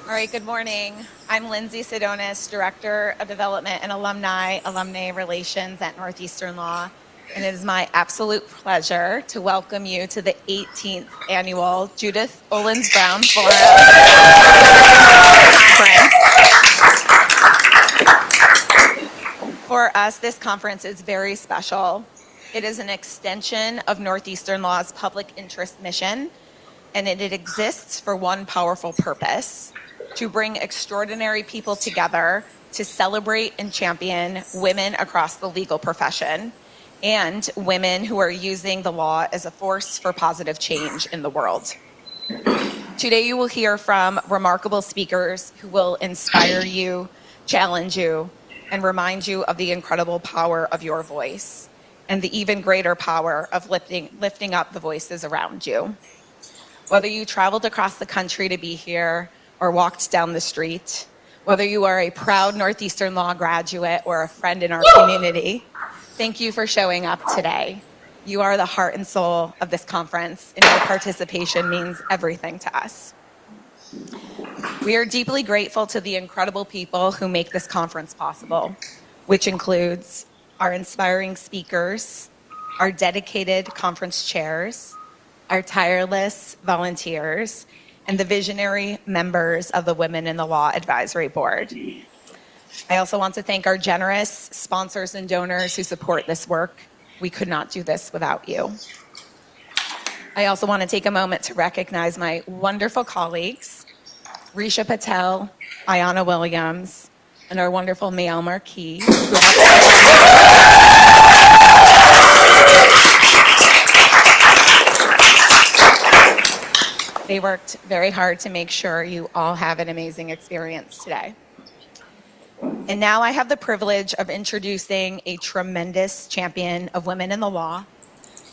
All right, good morning. I'm Lindsay Sidonis, Director of Development and Alumni Relations at Northeastern Law. And it is my absolute pleasure to welcome you to the 18th annual Judith Owens Brown Forum Conference. For us, this conference is very special. It is an extension of Northeastern Law's public interest mission, and it exists for one powerful purpose: to bring extraordinary people together to celebrate and champion women across the legal profession and women who are using the law as a force for positive change in the world. Today you will hear from remarkable speakers who will inspire you, challenge you, and remind you of the incredible power of your voice and the even greater power of lifting up the voices around you. Whether you traveled across the country to be here or walked down the street, whether you are a proud Northeastern Law graduate or a friend in our community, thank you for showing up today. You are the heart and soul of this conference, and your participation means everything to us. We are deeply grateful to the incredible people who make this conference possible, which includes our inspiring speakers, our dedicated conference chairs, our tireless volunteers, and the visionary members of the Women in the Law Advisory Board. I also want to thank our generous sponsors and donors who support this work. We could not do this without you. I also want to take a moment to recognize my wonderful colleagues, Risha Patel, Ayanna Williams, and our wonderful Mael Marquis. They worked very hard to make sure you all have an amazing experience today. And now I have the privilege of introducing a tremendous champion of women in the law,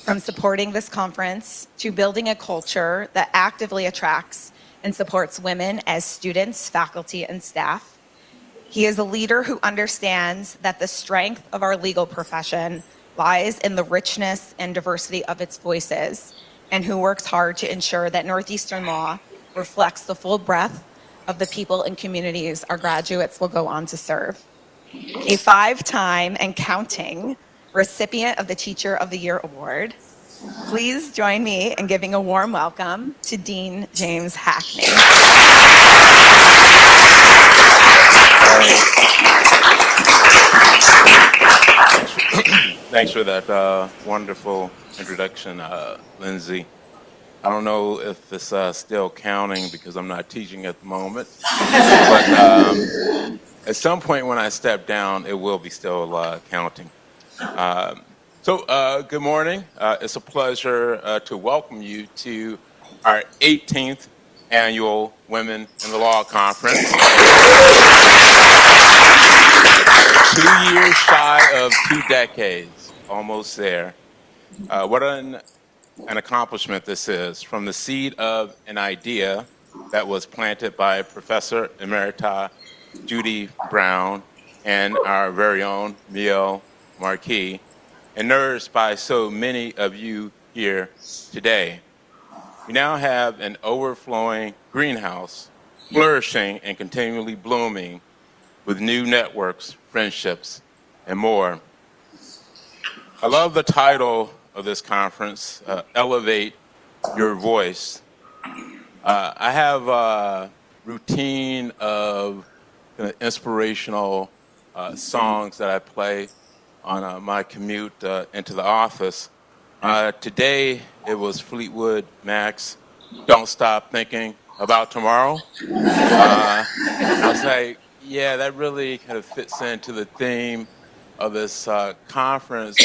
from supporting this conference to building a culture that actively attracts and supports women as students, faculty, and staff. He is a leader who understands that the strength of our legal profession lies in the richness and diversity of its voices, and who works hard to ensure that Northeastern Law reflects the full breadth of the people and communities our graduates will go on to serve. A 5-time and counting recipient of the Teacher of the Year Award, please join me in giving a warm welcome to Dean James Hackney. Thanks for that wonderful introduction, Lindsay. I don't know if it's still counting because I'm not teaching at the moment, but at some point when I step down, it will be still counting. Good morning. It's a pleasure to welcome you to our 18th annual Women in the Law Conference. 2 years shy of 2 decades, almost there. What an accomplishment this is. From the seed of an idea that was planted by Professor Emerita Judy Brown and our very own Mael Marquis, and nourished by so many of you here today. We now have an overflowing greenhouse, flourishing and continually blooming with new networks, friendships, and more. I love the title of this conference, Elevate Your Voice. I have a routine of inspirational songs that I play on my commute into the office. Today, it was Fleetwood Mac's Don't Stop Thinking About Tomorrow. I was like, yeah, that really kind of fits into the theme of this conference,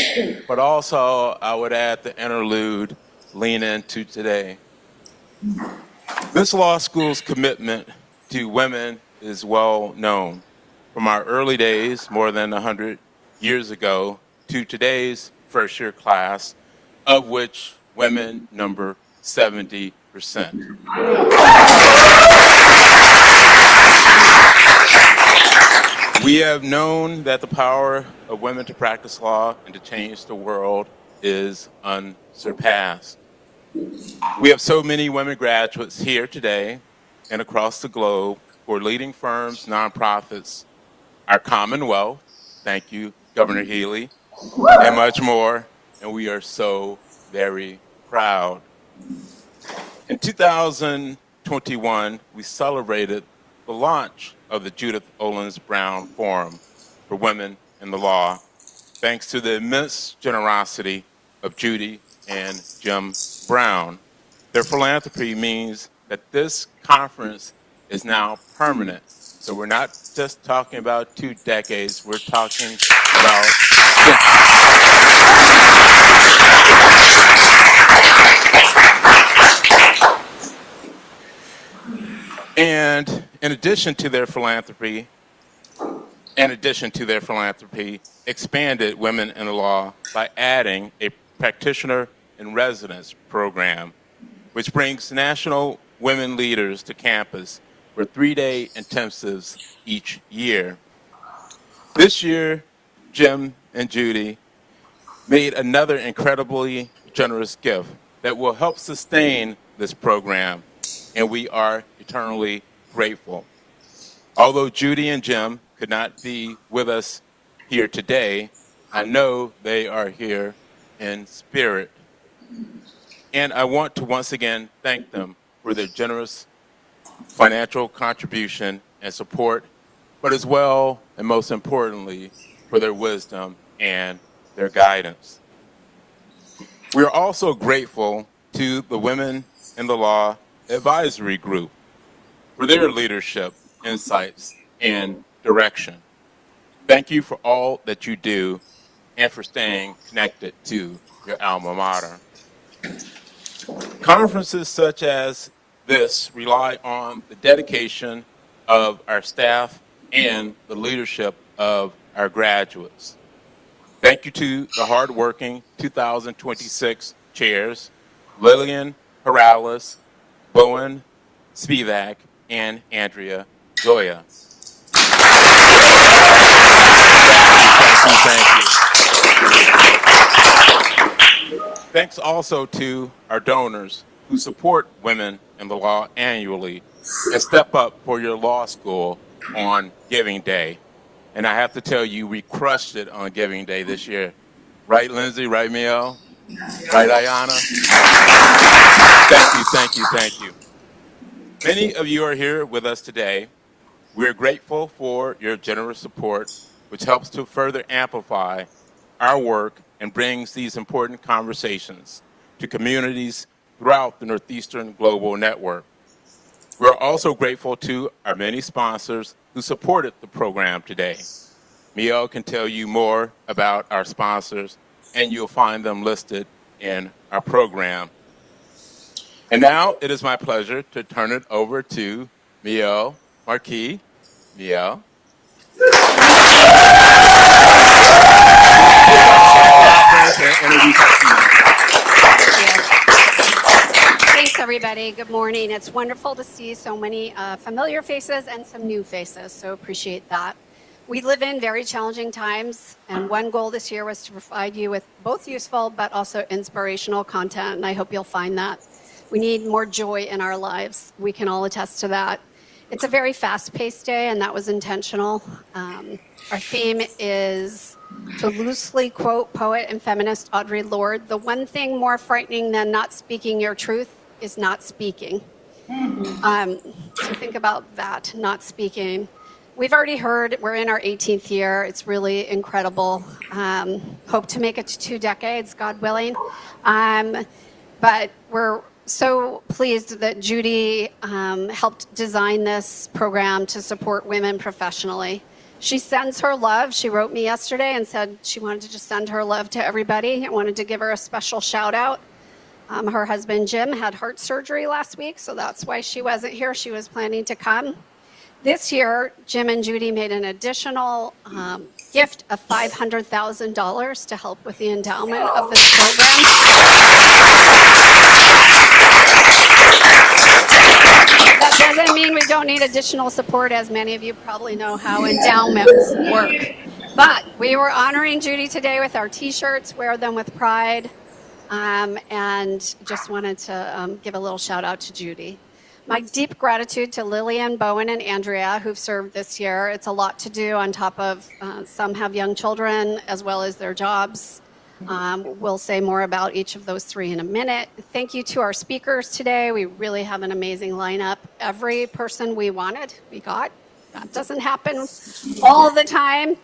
but also I would add the interlude, Lean Into Today. This law school's commitment to women is well known. From our early days, more than 100 years ago, to today's first-year class, of which women number 70%. We have known that the power of women to practice law and to change the world is unsurpassed. We have so many women graduates here today and across the globe for leading firms, nonprofits, our Commonwealth, thank you, Governor Healy, and much more, and we are so very proud. In 2021, we celebrated the launch of the Judith Owens Brown Forum for Women in the Law, thanks to the immense generosity of Judy and Jim Brown. Their philanthropy means that this conference is now permanent. So we're not just talking about 2 decades, we're talking about... And in addition to their philanthropy, expanded Women in the Law by adding a practitioner in residence program, which brings national women leaders to campus for 3-day intensives each year. This year, Jim and Judy made another incredibly generous gift that will help sustain this program, and we are eternally grateful. Although Judy and Jim could not be with us here today, I know they are here in spirit. And I want to once again thank them for their generous financial contribution and support, but as well, and most importantly, for their wisdom and their guidance. We are also grateful to the Women in the Law Advisory Group for their leadership, insights, and direction. Thank you for all that you do and for staying connected to your alma mater. Conferences such as this rely on the dedication of our staff and the leadership of our graduates. Thank you to the hardworking 2026 chairs, Lillian Morales, Bowen Spivak, and Andrea Zoya. Thank you. Thanks also to our donors who support Women in the Law annually and step up for your law school on Giving Day. And I have to tell you, we crushed it on Giving Day this year. Right, Lindsay? Right, Mio? Right, Ayana? Thank you. Many of you are here with us today. We're grateful for your generous support, which helps to further amplify our work and brings these important conversations to communities throughout the Northeastern Global Network. We're also grateful to our many sponsors who supported the program today. Mio can tell you more about our sponsors, and you'll find them listed in our program. And now it is my pleasure to turn it over to Mio Marquis. Mio. Thanks, everybody. Good morning. It's wonderful to see so many familiar faces and some new faces, so appreciate that. We live in very challenging times, and one goal this year was to provide you with both useful but also inspirational content, and I hope you'll find that. We need more joy in our lives. We can all attest to that. It's a very fast-paced day, and that was intentional. Our theme is, to loosely quote poet and feminist Audre Lorde, the one thing more frightening than not speaking your truth is not speaking. So think about that, not speaking. We've already heard we're in our 18th year. It's really incredible. Hope to make it to 2 decades, God willing. But we're so pleased that Judy helped design this program to support women professionally. She sends her love. She wrote me yesterday and said she wanted to just send her love to everybody. I wanted to give her a special shout out. Her husband, Jim, had heart surgery last week, so that's why she wasn't here. She was planning to come. This year, Jim and Judy made an additional gift of $500,000 to help with the endowment of this program. That doesn't mean we don't need additional support, as many of you probably know how endowments work. But we were honoring Judy today with our T-shirts, wear them with pride, and just wanted to give a little shout out to Judy. My deep gratitude to Lillian, Bowen, and Andrea, who've served this year. It's a lot to do on top of some have young children as well as their jobs. We'll say more about each of those three in a minute. Thank you to our speakers today. We really have an amazing lineup. Every person we wanted, we got. That doesn't happen all the time.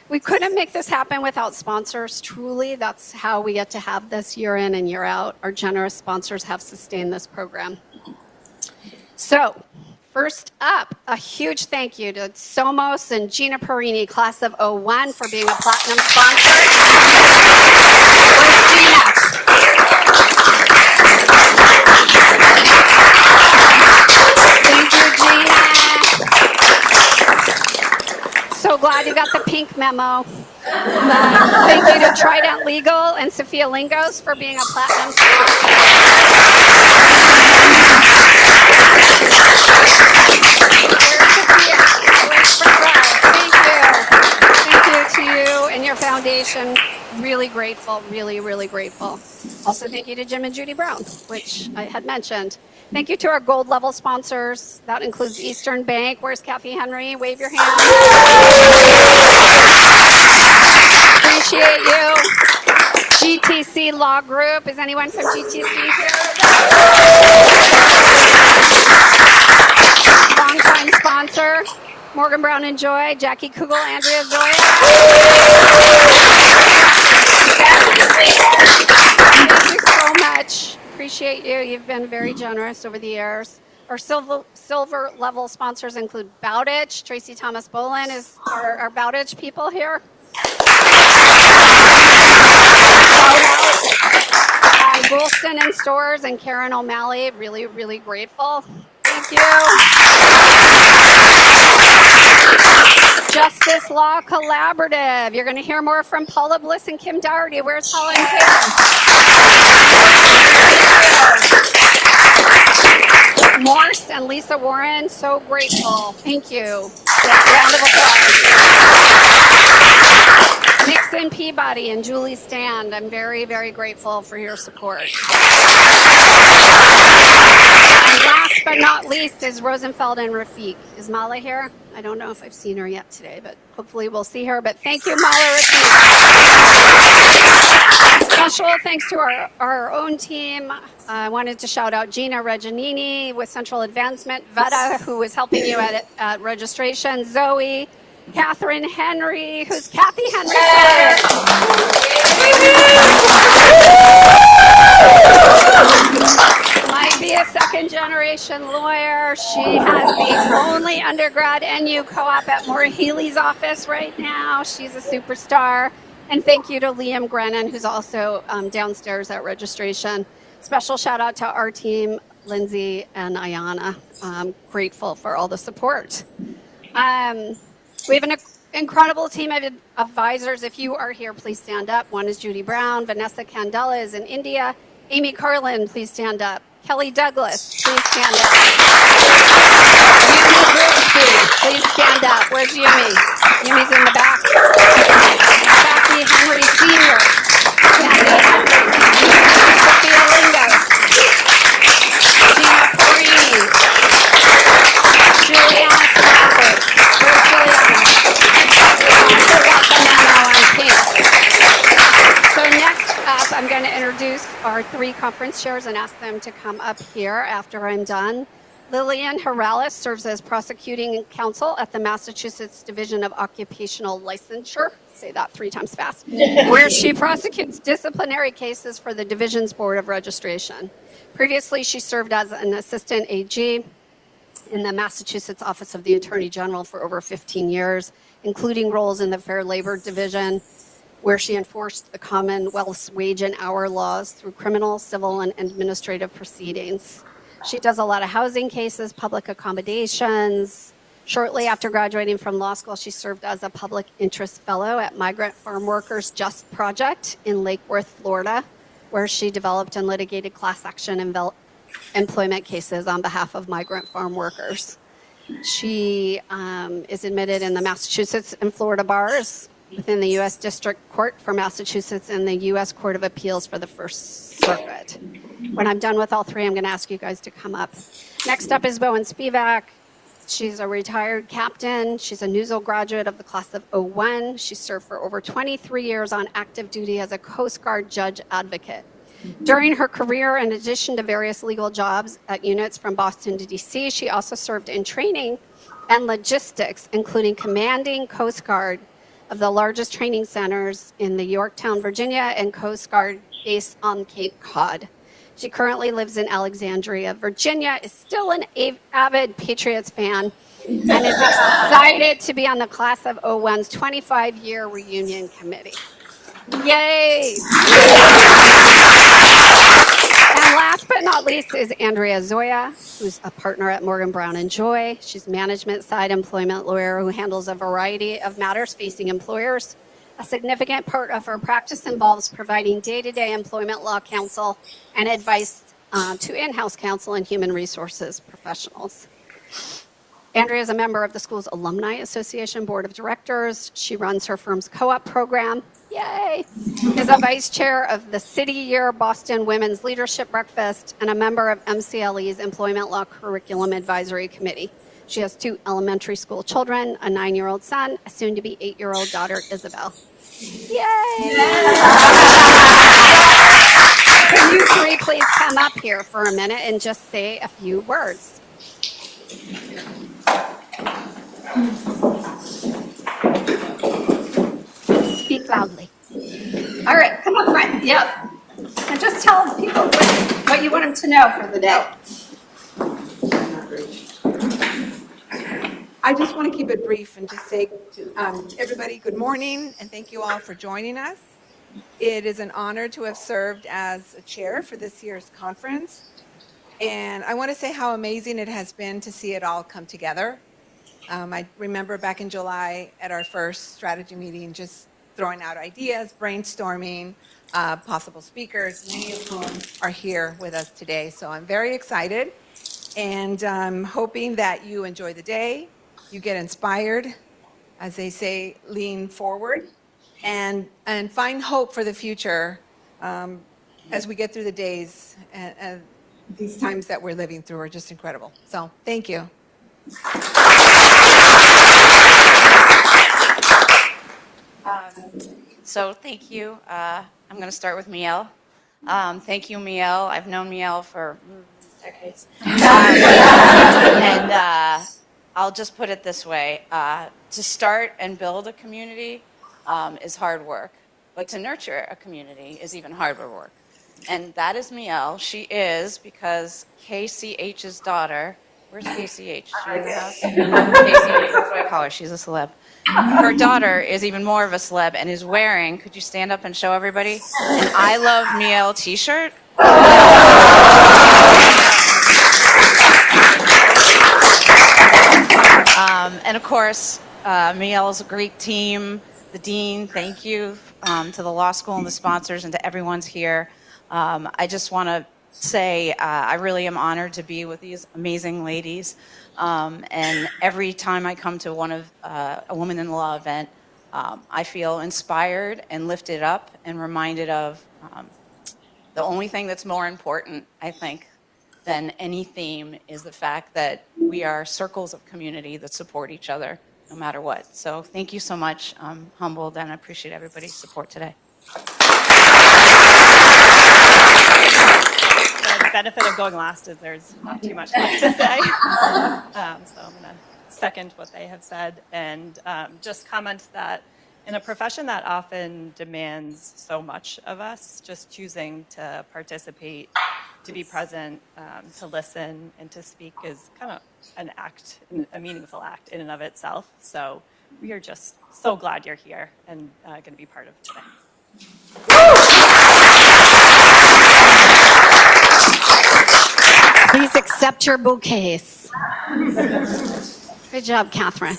We couldn't make this happen without sponsors. Truly, that's how we get to have this year in and year out. Our generous sponsors have sustained this program. So, first up, a huge thank you to Somos and Gina Perini, class of 01, for being a platinum sponsor. Where's Gina? Thank you, Gina. So glad you got the pink memo. Thank you to Trident Legal and Sophia Lingos for being a platinum sponsor. Thank you to you and your foundation. Really grateful, really, really grateful. Also, thank you to Jim and Judy Brown, which I had mentioned. Thank you to our gold level sponsors. That includes Eastern Bank. Where's Kathy Henry? Wave your hand. Appreciate you. GTC Law Group. Is anyone from GTC here? Longtime sponsor. Morgan Brown and Joy, Jackie Kugel, Andrea Zoya. Thank you so much. Appreciate you. You've been very generous over the years. Our silver level sponsors include Bowditch. Tracy Thomas Bolin is our Bowditch people here. Goulston and Stores and Karen O'Malley. Really, really grateful. Thank you. Justice Law Collaborative. You're going to hear more from Paula Bliss and Kim Dougherty. Where's Paula and Kim? Morse and Lisa Warren. So grateful. Thank you. Round of applause. Nixon Peabody and Julie Stand. I'm very, very grateful for your support. And last but not least is Rosenfeld and Rafiq. Is Mala here? I don't know if I've seen her yet today, but hopefully we'll see her. But thank you, Mala Rafiq. Special thanks to our own team. I wanted to shout out Gina Reginini with Central Advancement, Veta, who was helping you at registration, Zoe, Catherine Henry, who's Kathy Henry. Might be a second generation lawyer. She has the only undergrad NU co-op at Maura Healy's office right now. She's a superstar. And thank you to Liam Grennan, who's also downstairs at registration. Special shout out to our team, Lindsay and Ayana. Grateful for all the support. We have an incredible team of advisors. If you are here, please stand up. One is Judy Brown. Vanessa Candela is in India. Amy Carlin, please stand up. Kelly Douglas, please stand up. Yumi Grigsby, please stand up. Where's Yumi? Yumi's in the back. Jackie Henry Sr. Jackie Henry. Sophia Lingo. Gina Perini. Juliana Stafford. Where's Juliana? Also got the memo on pink. So next up, I'm going to introduce our three conference chairs and ask them to come up here after I'm done. Lillian Herrales serves as prosecuting counsel at the Massachusetts Division of Occupational Licensure. Say that 3 times fast. Where she prosecutes disciplinary cases for the Division's Board of Registration. Previously, she served as an assistant AG in the Massachusetts Office of the Attorney General for over 15 years, including roles in the Fair Labor Division, where she enforced the Commonwealth's wage and hour laws through criminal, civil, and administrative proceedings. She does a lot of housing cases, public accommodations. Shortly after graduating from law school, she served as a public interest fellow at Migrant Farm Workers Just Project in Lake Worth, Florida, where she developed and litigated class action employment cases on behalf of migrant farm workers. She is admitted in the Massachusetts and Florida bars within the U.S. District Court for Massachusetts and the U.S. Court of Appeals for the First Circuit. When I'm done with all three, I'm going to ask you guys to come up. Next up is Bowen Spivak. She's a retired captain. She's a Newsel graduate of the class of '01. She served for over 23 years on active duty as a Coast Guard judge advocate. During her career, in addition to various legal jobs at units from Boston to DC, she also served in training and logistics, including commanding Coast Guard of the largest training centers in the Yorktown, Virginia, and Coast Guard base on Cape Cod. She currently lives in Alexandria, Virginia, is still an avid Patriots fan, and is excited to be on the class of '01's 25-year reunion committee. Yay! And last but not least is Andrea Zoya, who's a partner at Morgan Brown & Joy. She's a management side employment lawyer who handles a variety of matters facing employers. A significant part of her practice involves providing day-to-day employment law counsel and advice to in-house counsel and human resources professionals. Andrea is a member of the school's Alumni Association Board of Directors. She runs her firm's co-op program. Yay! Is a vice chair of the City Year Boston Women's Leadership Breakfast and a member of MCLE's Employment Law Curriculum Advisory Committee. She has 2 elementary school children, a 9-year-old son, a soon-to-be 8-year-old daughter, Isabel. Yay! Can you 3 please come up here for a minute and just say a few words? Speak loudly. All right, come up front. Yep. And just tell people what you want them to know for the day. I just want to keep it brief and just say to everybody good morning and thank you all for joining us. It is an honor to have served as a chair for this year's conference. And I want to say how amazing it has been to see it all come together. I remember back in July at our first strategy meeting, just throwing out ideas, brainstorming, possible speakers, many of whom are here with us today. So I'm very excited and I'm hoping that you enjoy the day. You get inspired, as they say, lean forward, and find hope for the future as we get through the days. And these times that we're living through are just incredible. So thank you. So thank you. I'm going to start with Miel. Thank you, Miel. I've known Miel for decades. And I'll just put it this way. To start and build a community is hard work. But to nurture a community is even harder work. And that is Miel. She is, because KCH's daughter, where's KCH? She in the house? KCH, that's what I call her. She's a celeb. Her daughter is even more of a celeb and is wearing, could you stand up and show everybody, an I Love Miel t-shirt? And of course, Miel's a great team. The dean, thank you to the law school and the sponsors and to everyone's here. I just want to say I really am honored to be with these amazing ladies. And every time I come to one of a Woman in Law event, I feel inspired and lifted up and reminded of the only thing that's more important, I think, than any theme is the fact that we are circles of community that support each other no matter what. So thank you so much. I'm humbled and I appreciate everybody's support today. The benefit of going last is there's not too much left to say. So I'm going to second what they have said and just comment that in a profession that often demands so much of us, just choosing to participate, to be present, to listen, and to speak is kind of an act, a meaningful act in and of itself. So we are just so glad you're here and going to be part of today. Please accept your bouquets. Good job, Catherine.